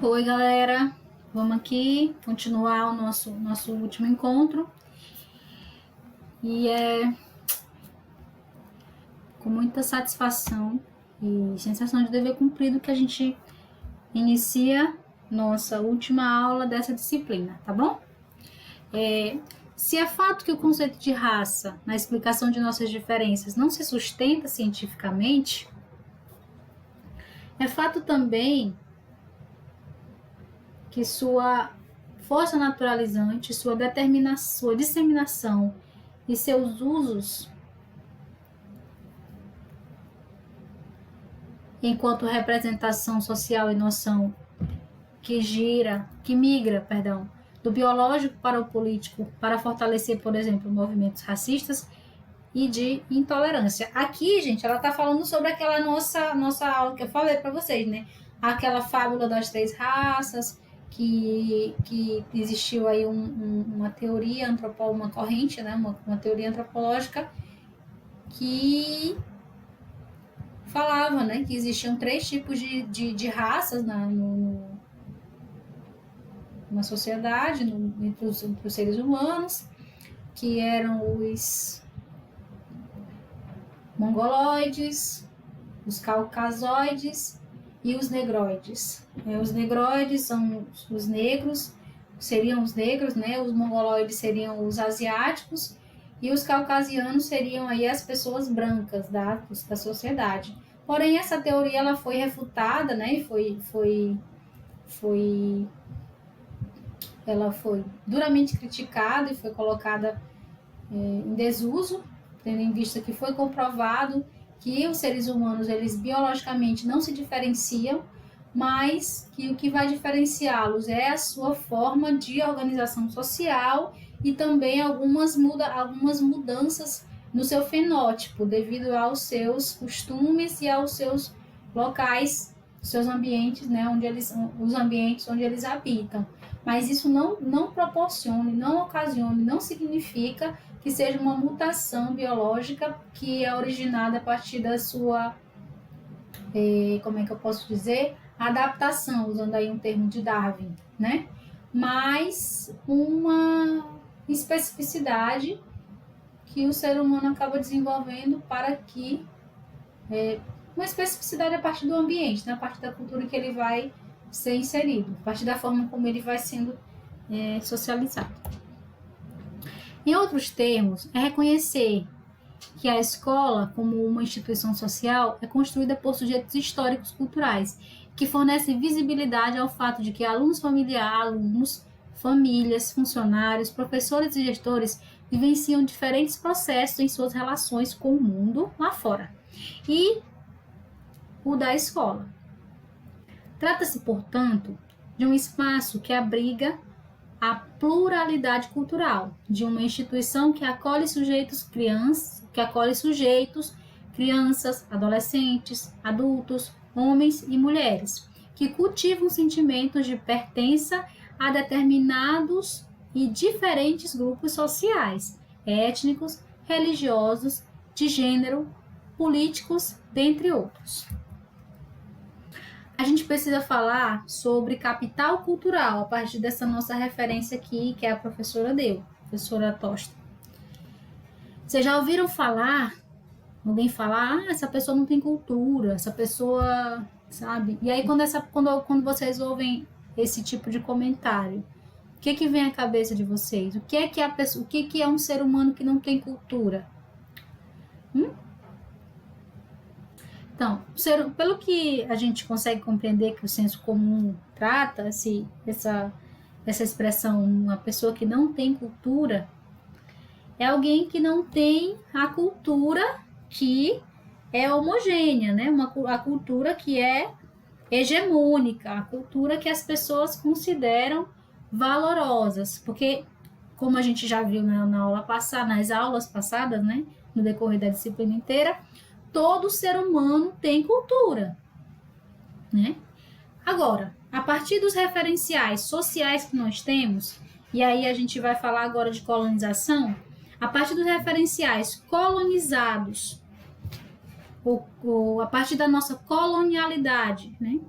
Oi, galera. Vamos aqui continuar o nosso último encontro. E é com muita satisfação e sensação de dever cumprido que a gente inicia nossa última aula dessa disciplina, tá bom? Se é fato que o conceito de raça, na explicação de nossas diferenças, não se sustenta cientificamente, é fato também que sua força naturalizante, sua disseminação e seus usos enquanto representação social e noção que migra, do biológico para o político, para fortalecer, por exemplo, movimentos racistas e de intolerância. Aqui, gente, ela está falando sobre aquela nossa aula que eu falei para vocês, né? Aquela fábula das três raças, que existiu aí uma teoria uma corrente, né? Uma teoria antropológica que falava, né, que existiam três tipos de raças na sociedade, entre os seres humanos, que eram os mongoloides, os caucasoides e os negroides. Os negroides são os negros, seriam os negros, né? Os mongoloides seriam os asiáticos e os caucasianos seriam aí as pessoas brancas da sociedade. Porém, essa teoria ela foi refutada, né? E ela foi duramente criticada e foi colocada em desuso, tendo em vista que foi comprovado que os seres humanos, eles biologicamente não se diferenciam, mas que o que vai diferenciá-los é a sua forma de organização social e também algumas mudanças no seu fenótipo, devido aos seus costumes e aos seus locais, seus ambientes, né, os ambientes onde eles habitam. Mas isso não proporciona, não ocasiona, não significa que seja uma mutação biológica que é originada a partir da sua, como é que eu posso dizer, adaptação, usando aí um termo de Darwin, né? Mas uma especificidade que o ser humano acaba desenvolvendo para que uma especificidade a partir do ambiente, né? A partir da cultura que ele vai ser inserido, a partir da forma como ele vai sendo socializado. Em outros termos, é reconhecer que a escola, como uma instituição social, é construída por sujeitos históricos culturais, que fornecem visibilidade ao fato de que alunos, famílias, funcionários, professores e gestores vivenciam diferentes processos em suas relações com o mundo lá fora. E o da escola. Trata-se, portanto, de um espaço que abriga a pluralidade cultural, de uma instituição que acolhe crianças, adolescentes, adultos, homens e mulheres, que cultivam sentimentos de pertença a determinados e diferentes grupos sociais, étnicos, religiosos, de gênero, políticos, dentre outros. A gente precisa falar sobre capital cultural a partir dessa nossa referência aqui, que a professora deu, a professora Tosta. Vocês já ouviram alguém falar, essa pessoa não tem cultura, essa pessoa, sabe? E aí quando vocês ouvem esse tipo de comentário, o que vem à cabeça de vocês? O que é um ser humano que não tem cultura? Então, pelo que a gente consegue compreender que o senso comum trata, essa expressão, uma pessoa que não tem cultura, é alguém que não tem a cultura que é homogênea, né? A cultura que é hegemônica, a cultura que as pessoas consideram valorosas, porque, como a gente já viu nas aulas passadas, né? No decorrer da disciplina inteira, todo ser humano tem cultura, né? Agora, a partir dos referenciais sociais que nós temos, e aí a gente vai falar agora de colonização, a partir dos referenciais colonizados, a partir da nossa colonialidade, né?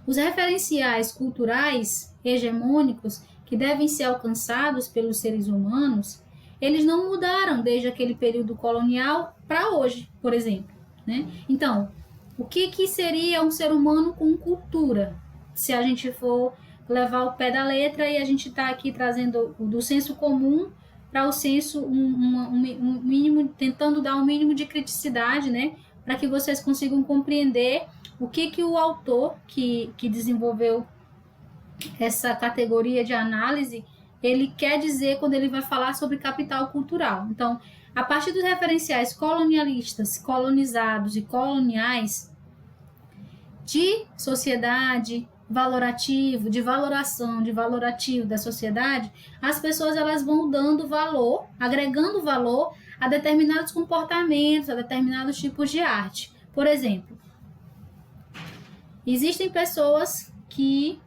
Os referenciais culturais hegemônicos que devem ser alcançados pelos seres humanos, eles não mudaram desde aquele período colonial para hoje, por exemplo, né? Então, o que seria um ser humano com cultura? Se a gente for levar o pé da letra e a gente está aqui trazendo do senso comum para o senso um mínimo, tentando dar um mínimo de criticidade, né? Para que vocês consigam compreender o que o autor que desenvolveu essa categoria de análise, ele quer dizer quando ele vai falar sobre capital cultural. Então, a partir dos referenciais colonialistas, colonizados e coloniais, de sociedade, valorativo, de valoração, de valorativo da sociedade, as pessoas elas vão dando valor, agregando valor a determinados comportamentos, a determinados tipos de arte. Por exemplo, existem pessoas que...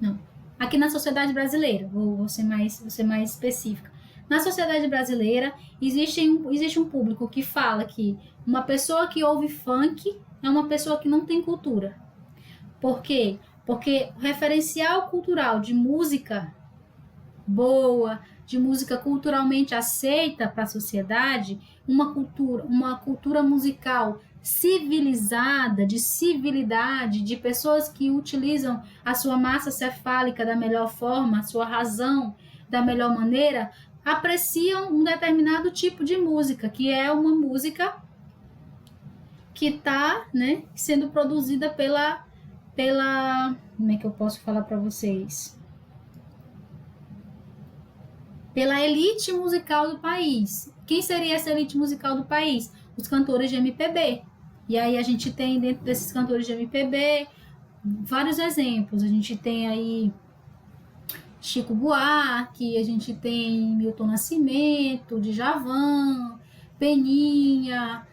Não, aqui na sociedade brasileira, vou ser mais específica. Na sociedade brasileira, existe um público que fala que uma pessoa que ouve funk é uma pessoa que não tem cultura. Por quê? Porque o referencial cultural de música boa, de música culturalmente aceita para a sociedade, uma cultura musical civilizada, de civilidade, de pessoas que utilizam a sua massa cefálica da melhor forma, a sua razão da melhor maneira, apreciam um determinado tipo de música, que é uma música que está, né, sendo produzida pela... Como é que eu posso falar para vocês? Pela elite musical do país. Quem seria essa elite musical do país? Os cantores de MPB. E aí a gente tem dentro desses cantores de MPB vários exemplos. A gente tem aí Chico Buarque, a gente tem Milton Nascimento, Djavan, Peninha,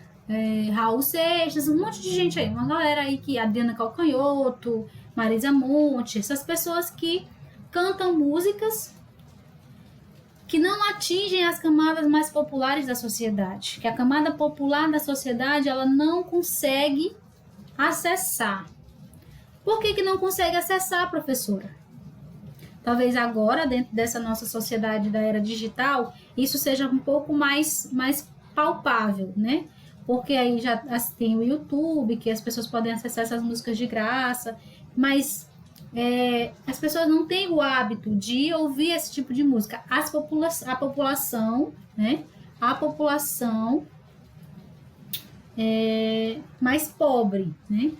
Raul Seixas, um monte de gente aí, uma galera aí que Adriana Calcanhoto, Marisa Monte, essas pessoas que cantam músicas que não atingem as camadas mais populares da sociedade, que a camada popular da sociedade ela não consegue acessar. Por que não consegue acessar, professora? Talvez agora, dentro dessa nossa sociedade da era digital, isso seja um pouco mais palpável, né? Porque aí já tem o YouTube, que as pessoas podem acessar essas músicas de graça, mas as pessoas não têm o hábito de ouvir esse tipo de música. A população, né? A população mais pobre, né?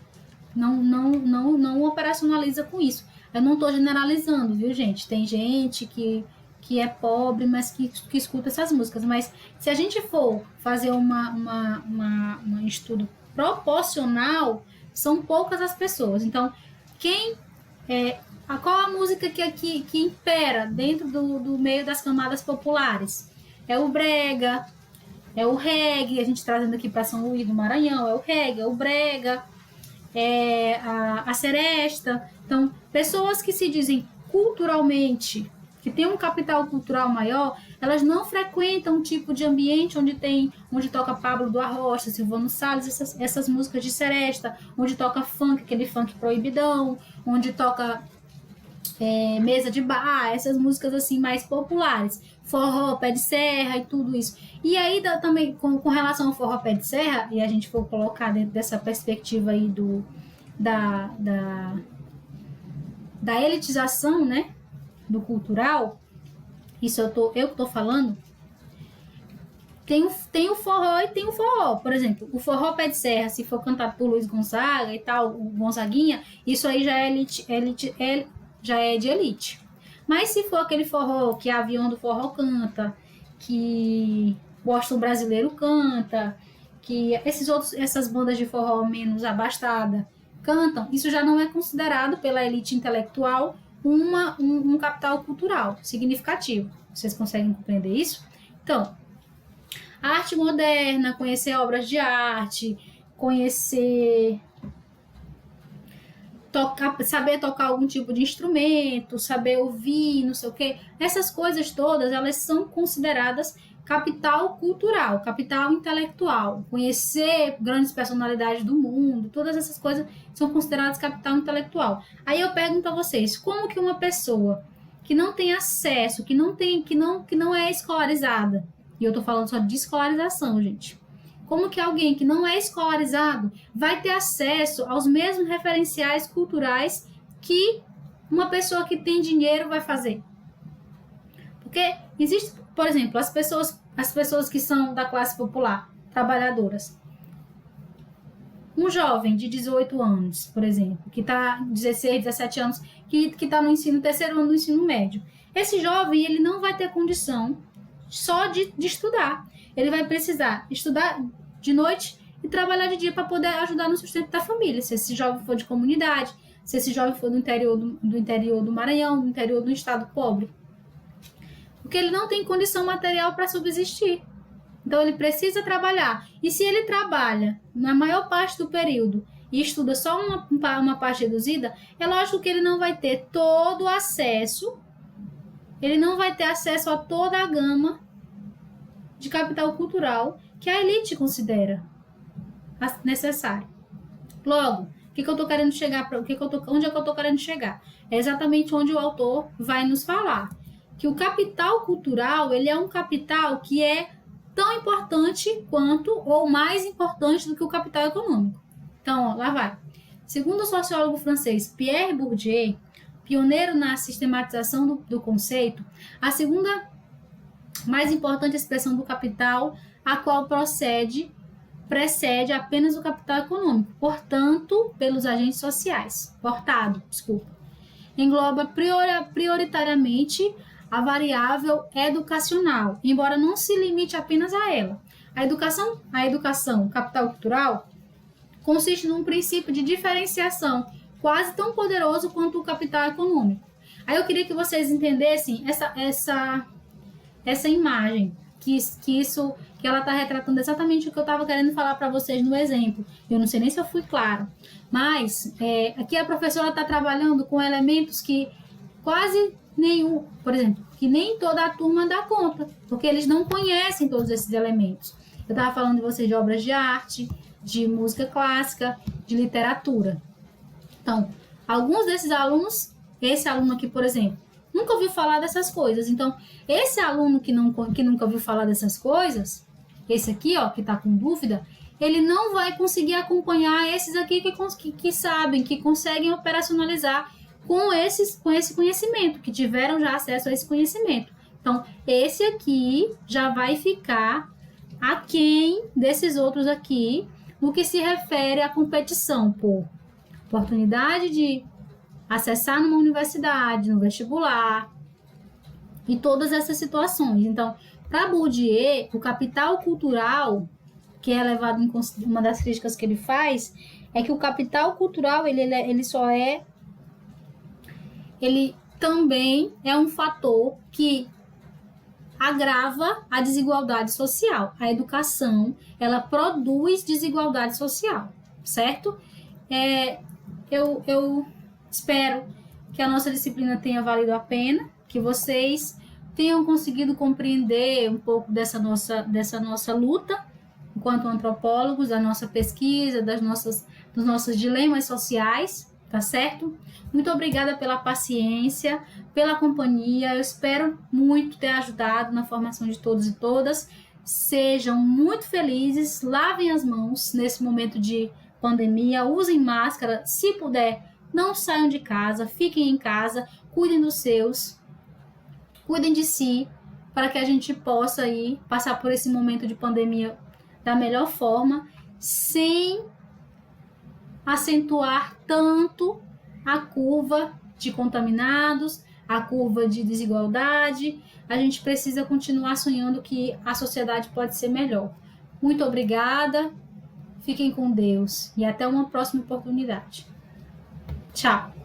Não operacionaliza com isso. Eu não estou generalizando, viu, gente? Tem gente que é pobre, mas que escuta essas músicas. Mas se a gente for fazer um estudo proporcional, são poucas as pessoas. Então, qual a música que impera dentro do meio das camadas populares? É o brega, é o reggae, a gente trazendo aqui para São Luís do Maranhão, é o reggae, é o brega, é a seresta. Então, pessoas que se dizem culturalmente, que tem um capital cultural maior, elas não frequentam um tipo de ambiente onde toca Pablo do Arrocha, Silvano Salles, essas músicas de seresta, onde toca funk, aquele funk proibidão, onde toca mesa de bar, essas músicas assim mais populares, forró, pé de serra e tudo isso. E aí também com relação ao forró, pé de serra, e a gente for colocar dentro dessa perspectiva aí da elitização, né, do cultural, isso eu que tô falando, tem o forró e tem o forró. Por exemplo, o forró pé de serra, se for cantado por Luiz Gonzaga e tal, o Gonzaguinha, isso aí já já é de elite. Mas se for aquele forró que a Avião do Forró canta, que o Boston Brasileiro canta, que essas bandas de forró menos abastada cantam, isso já não é considerado pela elite intelectual um capital cultural significativo. Vocês conseguem compreender isso? Então, a arte moderna, conhecer obras de arte, saber tocar algum tipo de instrumento, saber ouvir, não sei o quê, essas coisas todas, elas são consideradas capital cultural, capital intelectual, conhecer grandes personalidades do mundo, todas essas coisas são consideradas capital intelectual. Aí eu pergunto a vocês, como que uma pessoa que não tem acesso, que não é escolarizada, e eu tô falando só de escolarização, gente. Como que alguém que não é escolarizado vai ter acesso aos mesmos referenciais culturais que uma pessoa que tem dinheiro vai fazer? Porque existe, por exemplo, as pessoas que são da classe popular, trabalhadoras. Um jovem de 18 anos, por exemplo, que está 16, 17 anos, que está no terceiro ano do ensino médio. Esse jovem, ele não vai ter condição só de estudar. Ele vai precisar estudar de noite e trabalhar de dia para poder ajudar no sustento da família. Se esse jovem for de comunidade, se esse jovem for do interior do Maranhão, do interior do estado pobre. Porque ele não tem condição material para subsistir. Então, ele precisa trabalhar. E se ele trabalha na maior parte do período e estuda só uma parte reduzida, é lógico que ele não vai ter todo o acesso, ele não vai ter acesso a toda a gama de capital cultural que a elite considera necessário. Logo, o que eu estou querendo chegar? Onde é que eu estou querendo chegar? É exatamente onde o autor vai nos falar. Que o capital cultural, ele é um capital que é tão importante quanto ou mais importante do que o capital econômico. Então, ó, lá vai. Segundo o sociólogo francês Pierre Bourdieu, pioneiro na sistematização do conceito, a segunda mais importante expressão do capital, a qual precede apenas o capital econômico, pelos agentes sociais. Engloba prioritariamente a variável educacional, embora não se limite apenas a ela. A educação, capital cultural, consiste num princípio de diferenciação quase tão poderoso quanto o capital econômico. Aí eu queria que vocês entendessem essa imagem, que ela está retratando exatamente o que eu estava querendo falar para vocês no exemplo. Eu não sei nem se eu fui clara, mas aqui a professora está trabalhando com elementos que quase nenhum, por exemplo, que nem toda a turma dá conta, porque eles não conhecem todos esses elementos. Eu estava falando de vocês de obras de arte, de música clássica, de literatura. Então, alguns desses alunos, esse aluno aqui, por exemplo, nunca ouviu falar dessas coisas. Então, esse aluno que nunca ouviu falar dessas coisas, esse aqui, ó, que está com dúvida, ele não vai conseguir acompanhar esses aqui que sabem, que conseguem operacionalizar com esse conhecimento, que tiveram já acesso a esse conhecimento. Então, esse aqui já vai ficar aquém desses outros aqui, no que se refere à competição por oportunidade de acessar numa universidade, no vestibular, e todas essas situações. Então, para Bourdieu, o capital cultural, que é levado em consideração, uma das críticas que ele faz, é que o capital cultural, ele também é um fator que agrava a desigualdade social. A educação, ela produz desigualdade social, certo? Eu espero que a nossa disciplina tenha valido a pena, que vocês tenham conseguido compreender um pouco dessa nossa luta enquanto antropólogos, da nossa pesquisa, dos nossos dilemas sociais, tá certo? Muito obrigada pela paciência, pela companhia. Eu espero muito ter ajudado na formação de todos e todas. Sejam muito felizes, lavem as mãos nesse momento de pandemia, usem máscara, se puder, não saiam de casa, fiquem em casa, cuidem dos seus, cuidem de si, para que a gente possa aí passar por esse momento de pandemia da melhor forma, sem acentuar tanto a curva de contaminados, a curva de desigualdade. A gente precisa continuar sonhando que a sociedade pode ser melhor. Muito obrigada, fiquem com Deus e até uma próxima oportunidade. Tchau!